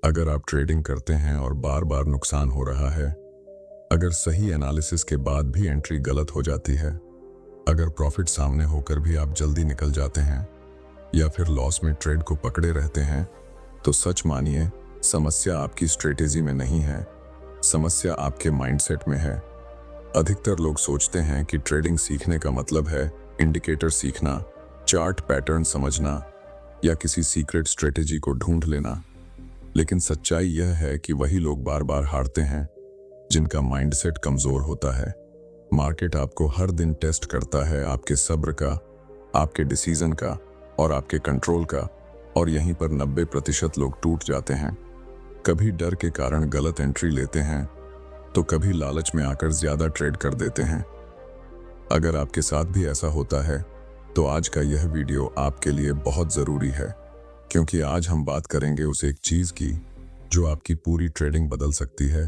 अगर आप ट्रेडिंग करते हैं और बार बार नुकसान हो रहा है, अगर सही एनालिसिस के बाद भी एंट्री गलत हो जाती है, अगर प्रॉफिट सामने होकर भी आप जल्दी निकल जाते हैं या फिर लॉस में ट्रेड को पकड़े रहते हैं, तो सच मानिए, समस्या आपकी स्ट्रेटेजी में नहीं है, समस्या आपके माइंडसेट में है। अधिकतर लोग सोचते हैं कि ट्रेडिंग सीखने का मतलब है इंडिकेटर सीखना, चार्ट पैटर्न समझना या किसी सीक्रेट स्ट्रेटेजी को ढूंढ लेना। लेकिन सच्चाई यह है कि वही लोग बार बार हारते हैं जिनका माइंडसेट कमजोर होता है। मार्केट आपको हर दिन टेस्ट करता है, आपके सब्र का, आपके डिसीजन का और आपके कंट्रोल का, और यहीं पर 90% लोग टूट जाते हैं। कभी डर के कारण गलत एंट्री लेते हैं, तो कभी लालच में आकर ज्यादा ट्रेड कर देते हैं। अगर आपके साथ भी ऐसा होता है, तो आज का यह वीडियो आपके लिए बहुत जरूरी है, क्योंकि आज हम बात करेंगे उस एक चीज की जो आपकी पूरी ट्रेडिंग बदल सकती है,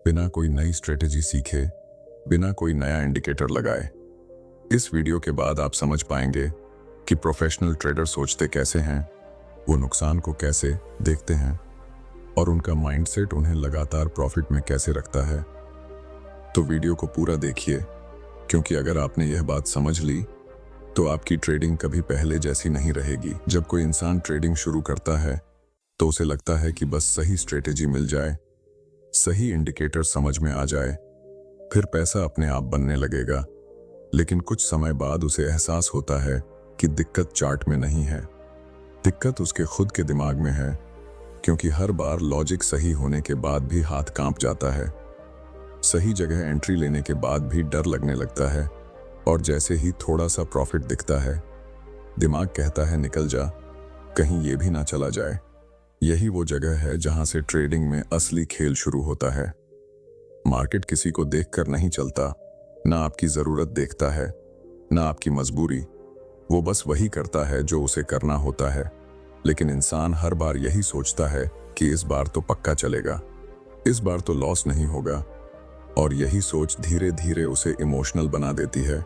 बिना कोई नई स्ट्रेटेजी सीखे, बिना कोई नया इंडिकेटर लगाए। इस वीडियो के बाद आप समझ पाएंगे कि प्रोफेशनल ट्रेडर सोचते कैसे हैं, वो नुकसान को कैसे देखते हैं और उनका माइंडसेट उन्हें लगातार प्रॉफिट में कैसे रखता है। तो वीडियो को पूरा देखिए, क्योंकि अगर आपने यह बात समझ ली तो आपकी ट्रेडिंग कभी पहले जैसी नहीं रहेगी। जब कोई इंसान ट्रेडिंग शुरू करता है तो उसे लगता है कि बस सही स्ट्रेटेजी मिल जाए, सही इंडिकेटर समझ में आ जाए, फिर पैसा अपने आप बनने लगेगा। लेकिन कुछ समय बाद उसे एहसास होता है कि दिक्कत चार्ट में नहीं है, दिक्कत उसके खुद के दिमाग में है, क्योंकि हर बार लॉजिक सही होने के बाद भी हाथ कांप जाता है। सही जगह एंट्री लेने के बाद भी डर लगने लगता है, और जैसे ही थोड़ा सा प्रॉफिट दिखता है, दिमाग कहता है निकल जा, कहीं ये भी ना चला जाए। यही वो जगह है जहां से ट्रेडिंग में असली खेल शुरू होता है। मार्केट किसी को देखकर नहीं चलता, ना आपकी जरूरत देखता है, ना आपकी मजबूरी। वो बस वही करता है जो उसे करना होता है। लेकिन इंसान हर बार यही सोचता है कि इस बार तो पक्का चलेगा, इस बार तो लॉस नहीं होगा, और यही सोच धीरे धीरे उसे इमोशनल बना देती है,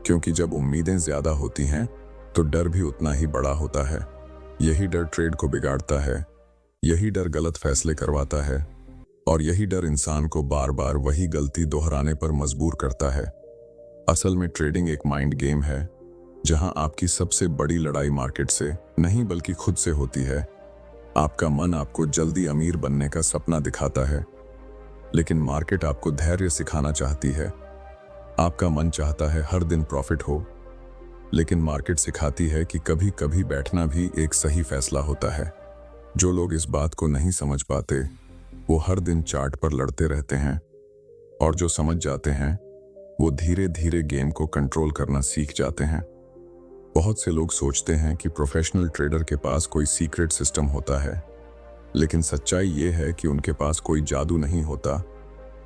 क्योंकि जब उम्मीदें ज्यादा होती हैं तो डर भी उतना ही बड़ा होता है। यही डर ट्रेड को बिगाड़ता है, यही डर गलत फैसले करवाता है, और यही डर इंसान को बार बार वही गलती दोहराने पर मजबूर करता है। असल में ट्रेडिंग एक माइंड गेम है, जहां आपकी सबसे बड़ी लड़ाई मार्केट से नहीं बल्कि खुद से होती है। आपका मन आपको जल्दी अमीर बनने का सपना दिखाता है, लेकिन मार्केट आपको धैर्य सिखाना चाहती है। आपका मन चाहता है हर दिन प्रॉफिट हो, लेकिन मार्केट सिखाती है कि कभी कभी बैठना भी एक सही फैसला होता है। जो लोग इस बात को नहीं समझ पाते, वो हर दिन चार्ट पर लड़ते रहते हैं, और जो समझ जाते हैं वो धीरे धीरे गेम को कंट्रोल करना सीख जाते हैं। बहुत से लोग सोचते हैं कि प्रोफेशनल ट्रेडर के पास कोई सीक्रेट सिस्टम होता है, लेकिन सच्चाई ये है कि उनके पास कोई जादू नहीं होता।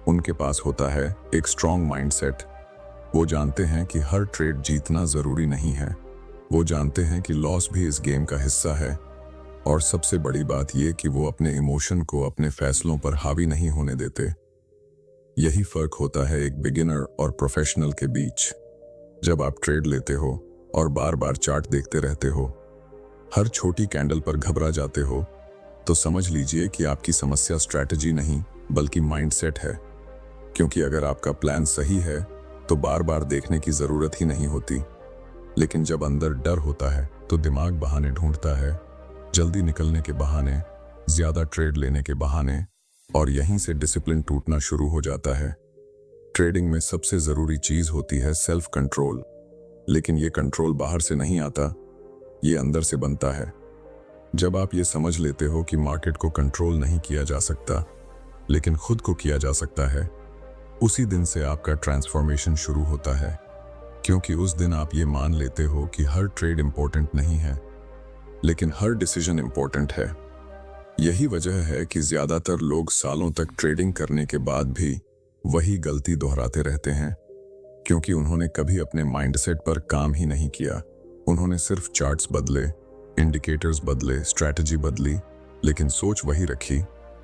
उनके पास होता है एक स्ट्रॉन्ग माइंडसेट। वो जानते हैं कि हर ट्रेड जीतना जरूरी नहीं है, वो जानते हैं कि लॉस भी इस गेम का हिस्सा है, और सबसे बड़ी बात यह कि वो अपने इमोशन को अपने फैसलों पर हावी नहीं होने देते। यही फर्क होता है एक बिगिनर और प्रोफेशनल के बीच। जब आप ट्रेड लेते हो और बार बार चार्ट देखते रहते हो, हर छोटी कैंडल पर घबरा जाते हो, तो समझ लीजिए कि आपकी समस्या स्ट्रैटेजी नहीं बल्कि माइंडसेट है। क्योंकि अगर आपका प्लान सही है तो बार बार देखने की जरूरत ही नहीं होती। लेकिन जब अंदर डर होता है तो दिमाग बहाने ढूंढता है, जल्दी निकलने के बहाने, ज्यादा ट्रेड लेने के बहाने, और यहीं से डिसिप्लिन टूटना शुरू हो जाता है। ट्रेडिंग में सबसे जरूरी चीज होती है सेल्फ कंट्रोल, लेकिन ये कंट्रोल बाहर से नहीं आता, ये अंदर से बनता है। जब आप ये समझ लेते हो कि मार्केट को कंट्रोल नहीं किया जा सकता, लेकिन खुद को किया जा सकता है, उसी दिन से आपका ट्रांसफॉर्मेशन शुरू होता है। क्योंकि उस दिन आप ये मान लेते हो कि हर ट्रेड इंपॉर्टेंट नहीं है, लेकिन हर डिसीजन इंपॉर्टेंट है। यही वजह है कि ज्यादातर लोग सालों तक ट्रेडिंग करने के बाद भी वही गलती दोहराते रहते हैं, क्योंकि उन्होंने कभी अपने माइंडसेट पर काम ही नहीं किया। उन्होंने सिर्फ चार्ट्स बदले, इंडिकेटर्स बदले, स्ट्रैटेजी बदली, लेकिन सोच वही रखी,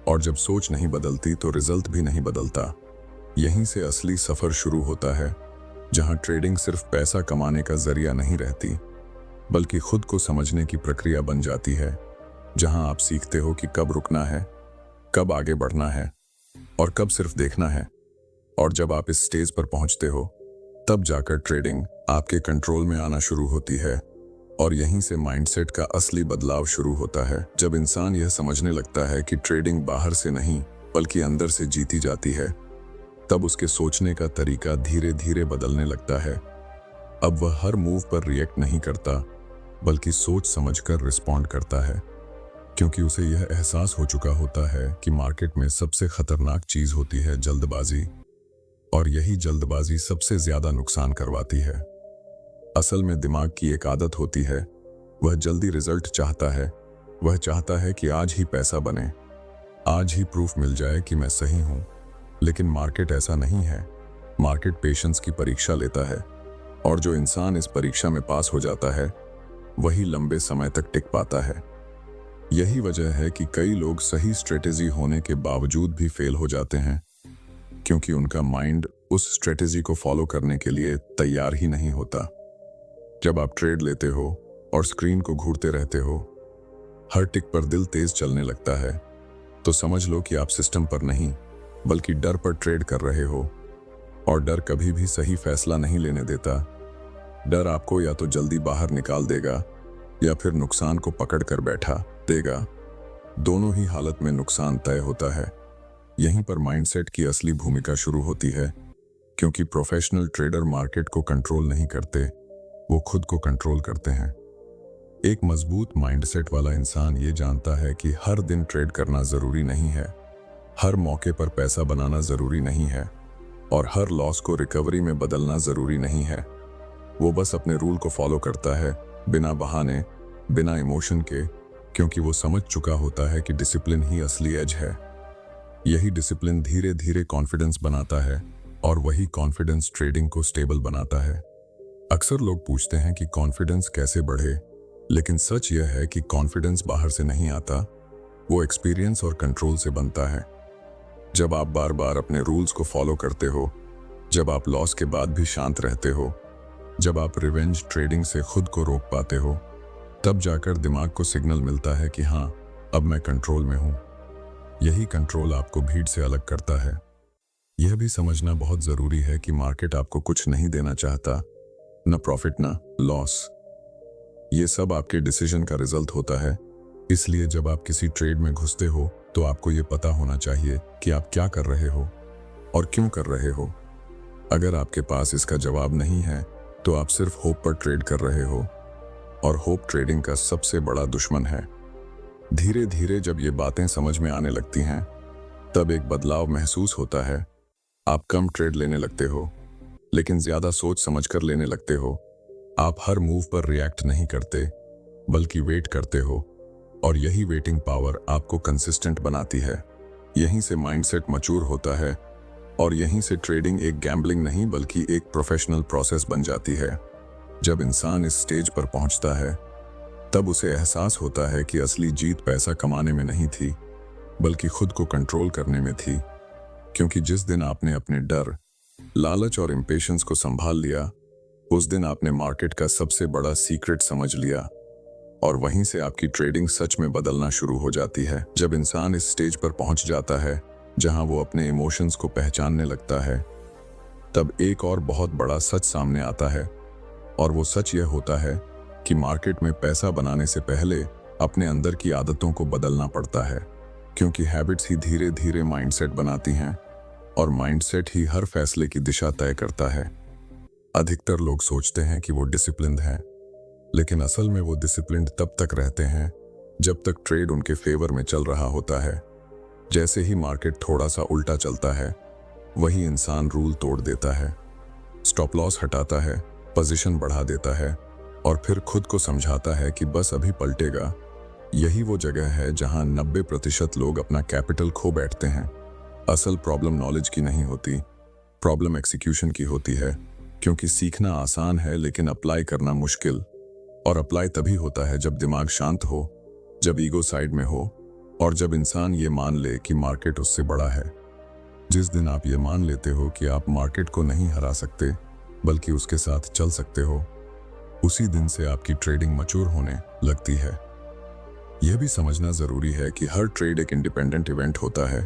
और जब सोच नहीं बदलती तो रिजल्ट भी नहीं बदलता। यहीं से असली सफर शुरू होता है, जहां ट्रेडिंग सिर्फ पैसा कमाने का जरिया नहीं रहती, बल्कि खुद को समझने की प्रक्रिया बन जाती है। जहां आप सीखते हो कि कब रुकना है, कब आगे बढ़ना है और कब सिर्फ देखना है। और जब आप इस स्टेज पर पहुंचते हो, तब जाकर ट्रेडिंग आपके कंट्रोल में आना शुरू होती है और यहीं से माइंडसेट का असली बदलाव शुरू होता है। जब इंसान यह समझने लगता है कि ट्रेडिंग बाहर से नहीं बल्कि अंदर से जीती जाती है, तब उसके सोचने का तरीका धीरे धीरे बदलने लगता है। अब वह हर मूव पर रिएक्ट नहीं करता बल्कि सोच समझकर रिस्पॉन्ड करता है, क्योंकि उसे यह एहसास हो चुका होता है कि मार्केट में सबसे खतरनाक चीज होती है जल्दबाजी, और यही जल्दबाजी सबसे ज्यादा नुकसान करवाती है। असल में दिमाग की एक आदत होती है, वह जल्दी रिजल्ट चाहता है। वह चाहता है कि आज ही पैसा बने, आज ही प्रूफ मिल जाए कि मैं सही हूं। लेकिन मार्केट ऐसा नहीं है। मार्केट पेशेंस की परीक्षा लेता है, और जो इंसान इस परीक्षा में पास हो जाता है वही लंबे समय तक टिक पाता है। यही वजह है कि कई लोग सही स्ट्रेटेजी होने के बावजूद भी फेल हो जाते हैं, क्योंकि उनका माइंड उस स्ट्रेटेजी को फॉलो करने के लिए तैयार ही नहीं होता। जब आप ट्रेड लेते हो और स्क्रीन को घूरते रहते हो, हर टिक पर दिल तेज चलने लगता है, तो समझ लो कि आप सिस्टम पर नहीं बल्कि डर पर ट्रेड कर रहे हो। और डर कभी भी सही फैसला नहीं लेने देता। डर आपको या तो जल्दी बाहर निकाल देगा या फिर नुकसान को पकड़ कर बैठा देगा। दोनों ही हालत में नुकसान तय होता है। यहीं पर माइंडसेट की असली भूमिका शुरू होती है, क्योंकि प्रोफेशनल ट्रेडर मार्केट को कंट्रोल नहीं करते, वो खुद को कंट्रोल करते हैं। एक मजबूत माइंडसेट वाला इंसान ये जानता है कि हर दिन ट्रेड करना जरूरी नहीं है, हर मौके पर पैसा बनाना जरूरी नहीं है, और हर लॉस को रिकवरी में बदलना जरूरी नहीं है। वो बस अपने रूल को फॉलो करता है, बिना बहाने, बिना इमोशन के, क्योंकि वो समझ चुका होता है कि डिसिप्लिन ही असली एज है। यही डिसिप्लिन धीरे धीरे कॉन्फिडेंस बनाता है, और वही कॉन्फिडेंस ट्रेडिंग को स्टेबल बनाता है। अक्सर लोग पूछते हैं कि कॉन्फिडेंस कैसे बढ़े, लेकिन सच यह है कि कॉन्फिडेंस बाहर से नहीं आता, वो एक्सपीरियंस और कंट्रोल से बनता है। जब आप बार बार अपने रूल्स को फॉलो करते हो, जब आप लॉस के बाद भी शांत रहते हो, जब आप रिवेंज ट्रेडिंग से खुद को रोक पाते हो, तब जाकर दिमाग को सिग्नल मिलता है कि हाँ, अब मैं कंट्रोल में हूं। यही कंट्रोल आपको भीड़ से अलग करता है। यह भी समझना बहुत जरूरी है कि मार्केट आपको कुछ नहीं देना चाहता, न प्रॉफिट न लॉस। ये सब आपके डिसीजन का रिजल्ट होता है। इसलिए जब आप किसी ट्रेड में घुसते हो, तो आपको ये पता होना चाहिए कि आप क्या कर रहे हो और क्यों कर रहे हो। अगर आपके पास इसका जवाब नहीं है, तो आप सिर्फ होप पर ट्रेड कर रहे हो, और होप ट्रेडिंग का सबसे बड़ा दुश्मन है। धीरे धीरे जब ये बातें समझ में आने लगती हैं, तब एक बदलाव महसूस होता है। आप कम ट्रेड लेने लगते हो, लेकिन ज्यादा सोच समझकर लेने लगते हो। आप हर मूव पर रिएक्ट नहीं करते बल्कि वेट करते हो, और यही वेटिंग पावर आपको कंसिस्टेंट बनाती है। यहीं से माइंडसेट मैच्योर होता है, और यहीं से ट्रेडिंग एक गैम्बलिंग नहीं बल्कि एक प्रोफेशनल प्रोसेस बन जाती है। जब इंसान इस स्टेज पर पहुंचता है, तब उसे एहसास होता है कि असली जीत पैसा कमाने में नहीं थी, बल्कि खुद को कंट्रोल करने में थी। क्योंकि जिस दिन आपने अपने डर, लालच और इम्पेशंस को संभाल लिया, उस दिन आपने मार्केट का सबसे बड़ा सीक्रेट समझ लिया, और वहीं से आपकी ट्रेडिंग सच में बदलना शुरू हो जाती है। जब इंसान इस स्टेज पर पहुंच जाता है जहां वो अपने इमोशंस को पहचानने लगता है, तब एक और बहुत बड़ा सच सामने आता है, और वो सच यह होता है कि मार्केट में पैसा बनाने से पहले अपने अंदर की आदतों को बदलना पड़ता है, क्योंकि हैबिट्स ही धीरे धीरे माइंडसेट बनाती हैं, और माइंडसेट ही हर फैसले की दिशा तय करता है। अधिकतर लोग सोचते हैं कि वो डिसिप्लिन्ड हैं, लेकिन असल में वो डिसिप्लिन्ड तब तक रहते हैं जब तक ट्रेड उनके फेवर में चल रहा होता है। जैसे ही मार्केट थोड़ा सा उल्टा चलता है, वही इंसान रूल तोड़ देता है, स्टॉप लॉस हटाता है, पोजीशन बढ़ा देता है, और फिर खुद को समझाता है कि बस अभी पलटेगा। यही वो जगह है जहां 90% लोग अपना कैपिटल खो बैठते हैं। असल प्रॉब्लम नॉलेज की नहीं होती, प्रॉब्लम एक्सिक्यूशन की होती है, क्योंकि सीखना आसान है लेकिन अप्लाई करना मुश्किल। और अप्लाई तभी होता है जब दिमाग शांत हो, जब ईगो साइड में हो, और जब इंसान ये मान ले कि मार्केट उससे बड़ा है। जिस दिन आप ये मान लेते हो कि आप मार्केट को नहीं हरा सकते बल्कि उसके साथ चल सकते हो, उसी दिन से आपकी ट्रेडिंग मैच्योर होने लगती है। यह भी समझना जरूरी है कि हर ट्रेड एक इंडिपेंडेंट इवेंट होता है।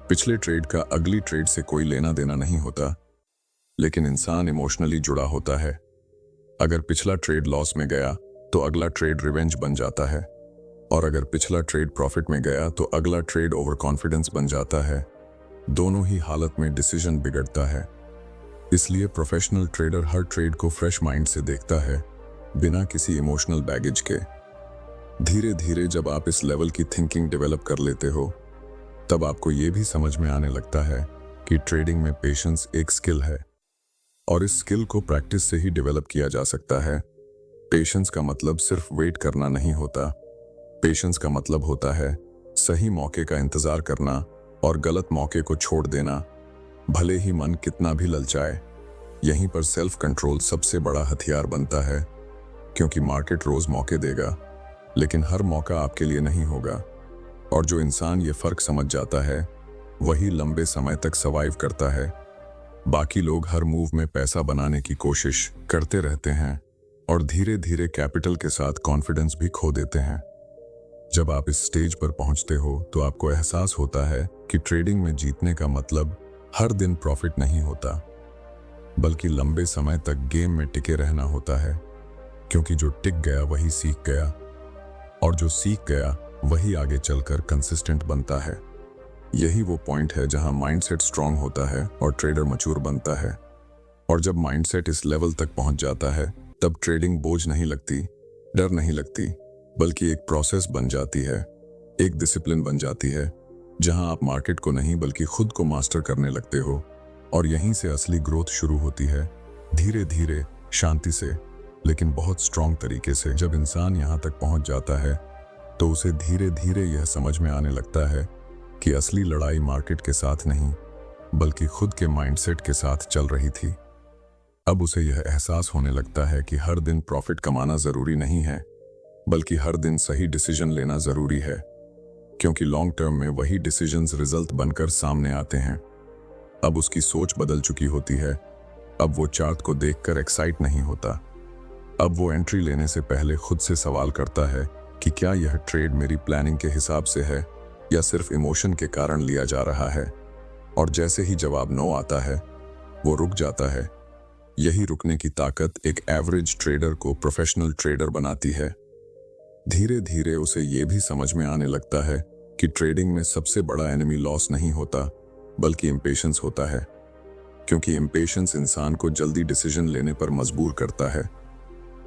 पिछले ट्रेड का अगली ट्रेड से कोई लेना देना नहीं होता, लेकिन इंसान इमोशनली जुड़ा होता है। अगर पिछला ट्रेड लॉस में गया तो अगला ट्रेड रिवेंज बन जाता है, और अगर पिछला ट्रेड प्रॉफिट में गया तो अगला ट्रेड ओवर कॉन्फिडेंस बन जाता है। दोनों ही हालत में डिसीजन बिगड़ता है। इसलिए प्रोफेशनल ट्रेडर हर ट्रेड को फ्रेश माइंड से देखता है, बिना किसी इमोशनल बैगेज के। धीरे धीरे जब आप इस लेवल की थिंकिंग डेवलप कर लेते हो, तब आपको यह भी समझ में आने लगता है कि ट्रेडिंग में पेशेंस एक स्किल है, और इस स्किल को प्रैक्टिस से ही डेवलप किया जा सकता है। पेशेंस का मतलब सिर्फ वेट करना नहीं होता। पेशेंस का मतलब होता है सही मौके का इंतजार करना और गलत मौके को छोड़ देना, भले ही मन कितना भी ललचाए। यहीं पर सेल्फ कंट्रोल सबसे बड़ा हथियार बनता है, क्योंकि मार्केट रोज मौके देगा, लेकिन हर मौका आपके लिए नहीं होगा। और जो इंसान ये फर्क समझ जाता है, वही लंबे समय तक सर्वाइव करता है। बाकी लोग हर मूव में पैसा बनाने की कोशिश करते रहते हैं और धीरे धीरे कैपिटल के साथ कॉन्फिडेंस भी खो देते हैं। जब आप इस स्टेज पर पहुंचते हो तो आपको एहसास होता है कि ट्रेडिंग में जीतने का मतलब हर दिन प्रॉफिट नहीं होता, बल्कि लंबे समय तक गेम में टिके रहना होता है। क्योंकि जो टिक गया वही सीख गया, और जो सीख गया वही आगे चलकर कंसिस्टेंट बनता है। यही वो पॉइंट है जहां माइंडसेट स्ट्रांग होता है और ट्रेडर मैच्योर बनता है। और जब माइंडसेट इस लेवल तक पहुंच जाता है, तब ट्रेडिंग बोझ नहीं लगती, डर नहीं लगती, बल्कि एक प्रोसेस बन जाती है, एक डिसिप्लिन बन जाती है, जहां आप मार्केट को नहीं बल्कि खुद को मास्टर करने लगते हो। और यहीं से असली ग्रोथ शुरू होती है, धीरे धीरे, शांति से, लेकिन बहुत स्ट्रांग तरीके से। जब इंसान यहां तक पहुंच जाता है तो उसे धीरे धीरे यह समझ में आने लगता है कि असली लड़ाई मार्केट के साथ नहीं, बल्कि खुद के माइंडसेट के साथ चल रही थी। अब उसे यह एहसास होने लगता है कि हर दिन प्रॉफिट कमाना जरूरी नहीं है, बल्कि हर दिन सही डिसीजन लेना जरूरी है, क्योंकि लॉन्ग टर्म में वही डिसीजंस रिजल्ट बनकर सामने आते हैं। अब उसकी सोच बदल चुकी होती है। अब वो चार्ट को देखकर एक्साइट नहीं होता। अब वो एंट्री लेने से पहले खुद से सवाल करता है कि क्या यह ट्रेड मेरी प्लानिंग के हिसाब से है या सिर्फ इमोशन के कारण लिया जा रहा है। और जैसे ही जवाब नो आता है, वो रुक जाता है। यही रुकने की ताकत एक एवरेज ट्रेडर को प्रोफेशनल ट्रेडर बनाती है। धीरे धीरे उसे ये भी समझ में आने लगता है कि ट्रेडिंग में सबसे बड़ा एनिमी लॉस नहीं होता, बल्कि इम्पेशंस होता है। क्योंकि इम्पेशंस इंसान को जल्दी डिसीजन लेने पर मजबूर करता है,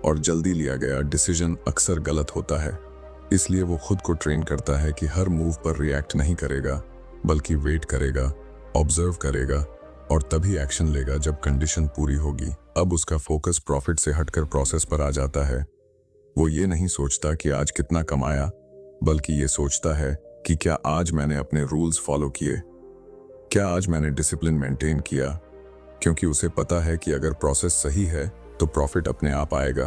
और जल्दी लिया गया डिसीजन अक्सर गलत होता है। इसलिए वो खुद को ट्रेन करता है कि हर मूव पर रिएक्ट नहीं करेगा, बल्कि वेट करेगा, ऑब्जर्व करेगा, और तभी एक्शन लेगा जब कंडीशन पूरी होगी। अब उसका फोकस प्रॉफिट से हटकर प्रोसेस पर आ जाता है। वो ये नहीं सोचता कि आज कितना कमाया, बल्कि ये सोचता है कि क्या आज मैंने अपने रूल्स फॉलो किए, क्या आज मैंने डिसिप्लिन मेंटेन किया। क्योंकि उसे पता है कि अगर प्रोसेस सही है तो प्रॉफिट अपने आप आएगा,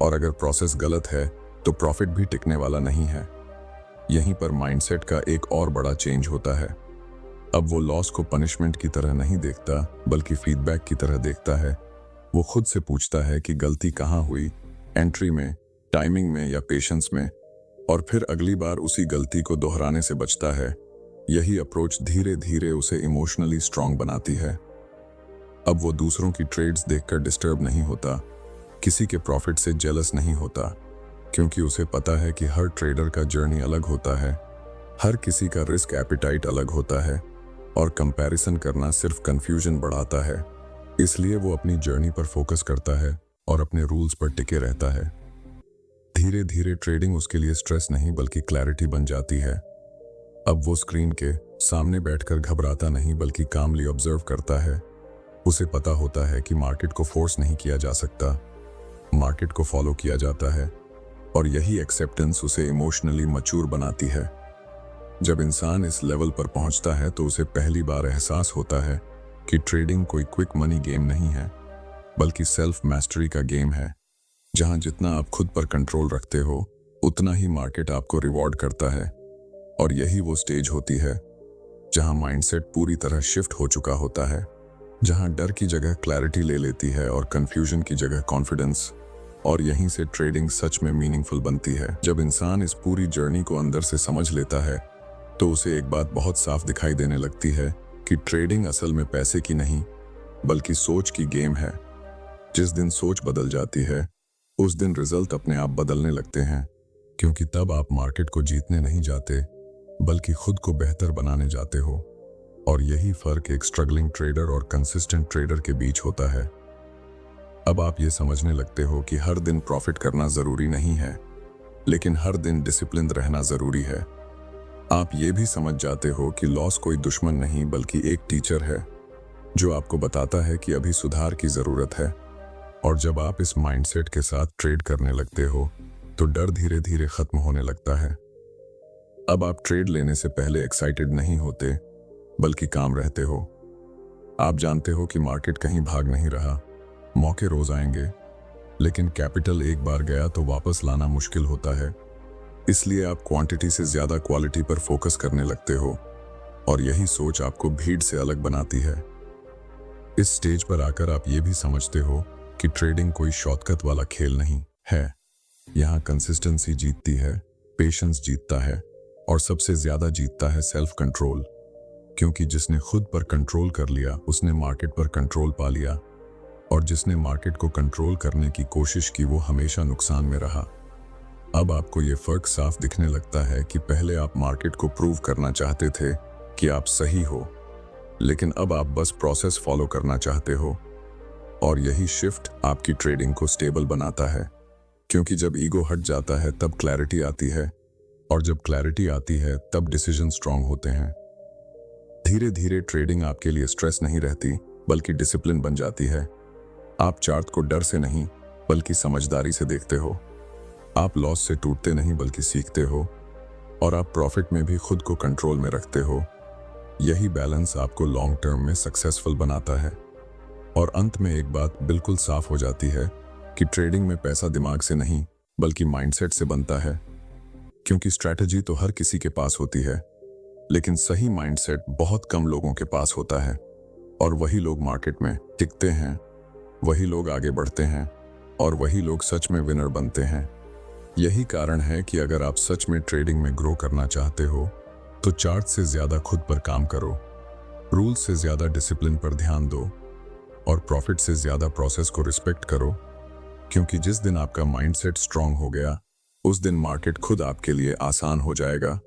और अगर प्रोसेस गलत है तो प्रॉफिट भी टिकने वाला नहीं है। यहीं पर माइंडसेट का एक और बड़ा चेंज होता है। अब वो लॉस को पनिशमेंट की तरह नहीं देखता, बल्कि फीडबैक की तरह देखता है। वो खुद से पूछता है कि गलती कहाँ हुई, एंट्री में, टाइमिंग में या पेशेंस में, और फिर अगली बार उसी गलती को दोहराने से बचता है। यही अप्रोच धीरे धीरे उसे इमोशनली स्ट्रांग बनाती है। अब वो दूसरों की ट्रेड्स देखकर डिस्टर्ब नहीं होता, किसी के प्रॉफिट से जेलस नहीं होता, क्योंकि उसे पता है कि हर ट्रेडर का जर्नी अलग होता है, हर किसी का रिस्क एपिटाइट अलग होता है, और कंपैरिजन करना सिर्फ कंफ्यूजन बढ़ाता है। इसलिए वो अपनी जर्नी पर फोकस करता है और अपने रूल्स पर टिके रहता है। धीरे धीरे ट्रेडिंग उसके लिए स्ट्रेस नहीं बल्कि क्लैरिटी बन जाती है। अब वो स्क्रीन के सामने बैठकर घबराता नहीं बल्कि कामली ऑब्जर्व करता है। उसे पता होता है कि मार्केट को फोर्स नहीं किया जा सकता, मार्केट को फॉलो किया जाता है, और यही एक्सेप्टेंस उसे इमोशनली मैच्योर बनाती है। जब इंसान इस लेवल पर पहुंचता है तो उसे पहली बार एहसास होता है कि ट्रेडिंग कोई क्विक मनी गेम नहीं है, बल्कि सेल्फ मैस्टरी का गेम है, जहां जितना आप खुद पर कंट्रोल रखते हो, उतना ही मार्केट आपको रिवॉर्ड करता है। और यही वो स्टेज होती है जहां माइंडसेट पूरी तरह शिफ्ट हो चुका होता है, जहां डर की जगह क्लैरिटी ले लेती है और कंफ्यूजन की जगह कॉन्फिडेंस। और यहीं से ट्रेडिंग सच में मीनिंगफुल बनती है। जब इंसान इस पूरी जर्नी को अंदर से समझ लेता है तो उसे एक बात बहुत साफ दिखाई देने लगती है कि ट्रेडिंग असल में पैसे की नहीं बल्कि सोच की गेम है। जिस दिन सोच बदल जाती है उस दिन रिजल्ट अपने आप बदलने लगते हैं, क्योंकि तब आप मार्केट को जीतने नहीं जाते बल्कि खुद को बेहतर बनाने जाते हो। और यही फर्क एक स्ट्रगलिंग ट्रेडर और कंसिस्टेंट ट्रेडर के बीच होता है। अब आप ये समझने लगते हो कि हर दिन प्रॉफिट करना जरूरी नहीं है, लेकिन हर दिन डिसिप्लिन रहना जरूरी है। आप ये भी समझ जाते हो कि लॉस कोई दुश्मन नहीं बल्कि एक टीचर है जो आपको बताता है कि अभी सुधार की जरूरत है। और जब आप इस माइंडसेट के साथ ट्रेड करने लगते हो तो डर धीरे धीरे खत्म होने लगता है। अब आप ट्रेड लेने से पहले एक्साइटेड नहीं होते बल्कि काम रहते हो। आप जानते हो कि मार्केट कहीं भाग नहीं रहा, मौके रोज आएंगे, लेकिन कैपिटल एक बार गया तो वापस लाना मुश्किल होता है। इसलिए आप क्वांटिटी से ज्यादा क्वालिटी पर फोकस करने लगते हो और यही सोच आपको भीड़ से अलग बनाती है। इस स्टेज पर आकर आप ये भी समझते हो कि ट्रेडिंग कोई शॉर्टकट वाला खेल नहीं है। यहाँ कंसिस्टेंसी जीतती है, पेशेंस जीतता है और सबसे ज्यादा जीतता है सेल्फ कंट्रोल, क्योंकि जिसने खुद पर कंट्रोल कर लिया उसने मार्केट पर कंट्रोल पा लिया, और जिसने मार्केट को कंट्रोल करने की कोशिश की वो हमेशा नुकसान में रहा। अब आपको ये फर्क साफ दिखने लगता है कि पहले आप मार्केट को प्रूव करना चाहते थे कि आप सही हो, लेकिन अब आप बस प्रोसेस फॉलो करना चाहते हो। और यही शिफ्ट आपकी ट्रेडिंग को स्टेबल बनाता है, क्योंकि जब ईगो हट जाता है तब क्लैरिटी आती है, और जब क्लैरिटी आती है तब डिसीजन स्ट्रांग होते हैं। धीरे धीरे ट्रेडिंग आपके लिए स्ट्रेस नहीं रहती बल्कि डिसिप्लिन बन जाती है। आप चार्ट को डर से नहीं बल्कि समझदारी से देखते हो। आप लॉस से टूटते नहीं बल्कि सीखते हो, और आप प्रॉफिट में भी खुद को कंट्रोल में रखते हो। यही बैलेंस आपको लॉन्ग टर्म में सक्सेसफुल बनाता है। और अंत में एक बात बिल्कुल साफ हो जाती है कि ट्रेडिंग में पैसा दिमाग से नहीं बल्कि माइंडसेट से बनता है, क्योंकि स्ट्रैटेजी तो हर किसी के पास होती है, लेकिन सही माइंडसेट बहुत कम लोगों के पास होता है। और वही लोग मार्केट में टिकते हैं, वही लोग आगे बढ़ते हैं, और वही लोग सच में विनर बनते हैं। यही कारण है कि अगर आप सच में ट्रेडिंग में ग्रो करना चाहते हो तो चार्ट से ज्यादा खुद पर काम करो, रूल से ज्यादा डिसिप्लिन पर ध्यान दो, और प्रॉफिट से ज्यादा प्रोसेस को रिस्पेक्ट करो, क्योंकि जिस दिन आपका माइंडसेट स्ट्रांग हो गया उस दिन मार्केट खुद आपके लिए आसान हो जाएगा,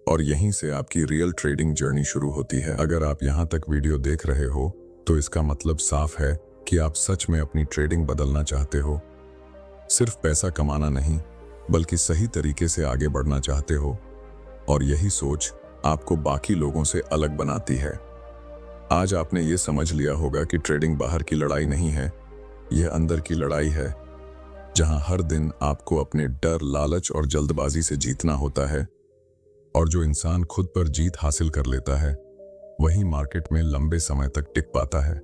और यहीं से आपकी रियल ट्रेडिंग जर्नी शुरू होती है। अगर आप यहाँ तक वीडियो देख रहे हो तो इसका मतलब साफ है कि आप सच में अपनी ट्रेडिंग बदलना चाहते हो। सिर्फ पैसा कमाना नहीं बल्कि सही तरीके से आगे बढ़ना चाहते हो, और यही सोच आपको बाकी लोगों से अलग बनाती है। आज आपने ये समझ लिया होगा कि ट्रेडिंग बाहर की लड़ाई नहीं है, यह अंदर की लड़ाई है, जहां हर दिन आपको अपने डर, लालच और जल्दबाजी से जीतना होता है। और जो इंसान खुद पर जीत हासिल कर लेता है वही मार्केट में लंबे समय तक टिक पाता है।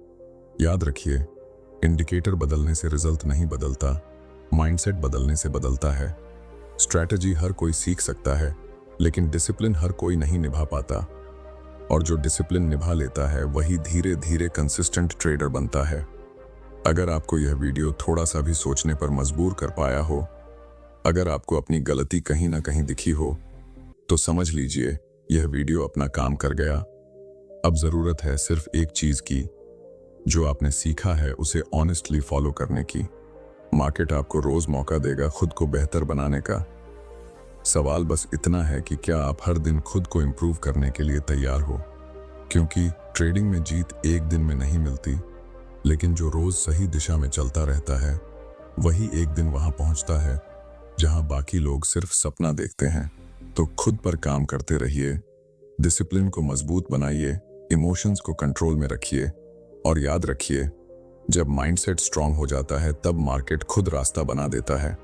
याद रखिए, इंडिकेटर बदलने से रिजल्ट नहीं बदलता, माइंडसेट बदलने से बदलता है। स्ट्रैटेजी हर कोई सीख सकता है, लेकिन डिसिप्लिन हर कोई नहीं निभा पाता, और जो डिसिप्लिन निभा लेता है वही धीरे धीरे कंसिस्टेंट ट्रेडर बनता है। अगर आपको यह वीडियो थोड़ा सा भी सोचने पर मजबूर कर पाया हो, अगर आपको अपनी गलती कहीं ना कहीं दिखी हो, तो समझ लीजिए यह वीडियो अपना काम कर गया। अब जरूरत है सिर्फ एक चीज की, जो आपने सीखा है उसे ऑनेस्टली फॉलो करने की। मार्केट आपको रोज मौका देगा खुद को बेहतर बनाने का। सवाल बस इतना है कि क्या आप हर दिन खुद को इम्प्रूव करने के लिए तैयार हो, क्योंकि ट्रेडिंग में जीत एक दिन में नहीं मिलती, लेकिन जो रोज सही दिशा में चलता रहता है वही एक दिन वहां पहुंचता है जहां बाकी लोग सिर्फ सपना देखते हैं। तो खुद पर काम करते रहिए, डिसिप्लिन को मजबूत बनाइए, इमोशंस को कंट्रोल में रखिए, और याद रखिए, जब माइंडसेट स्ट्रांग हो जाता है तब मार्केट खुद रास्ता बना देता है।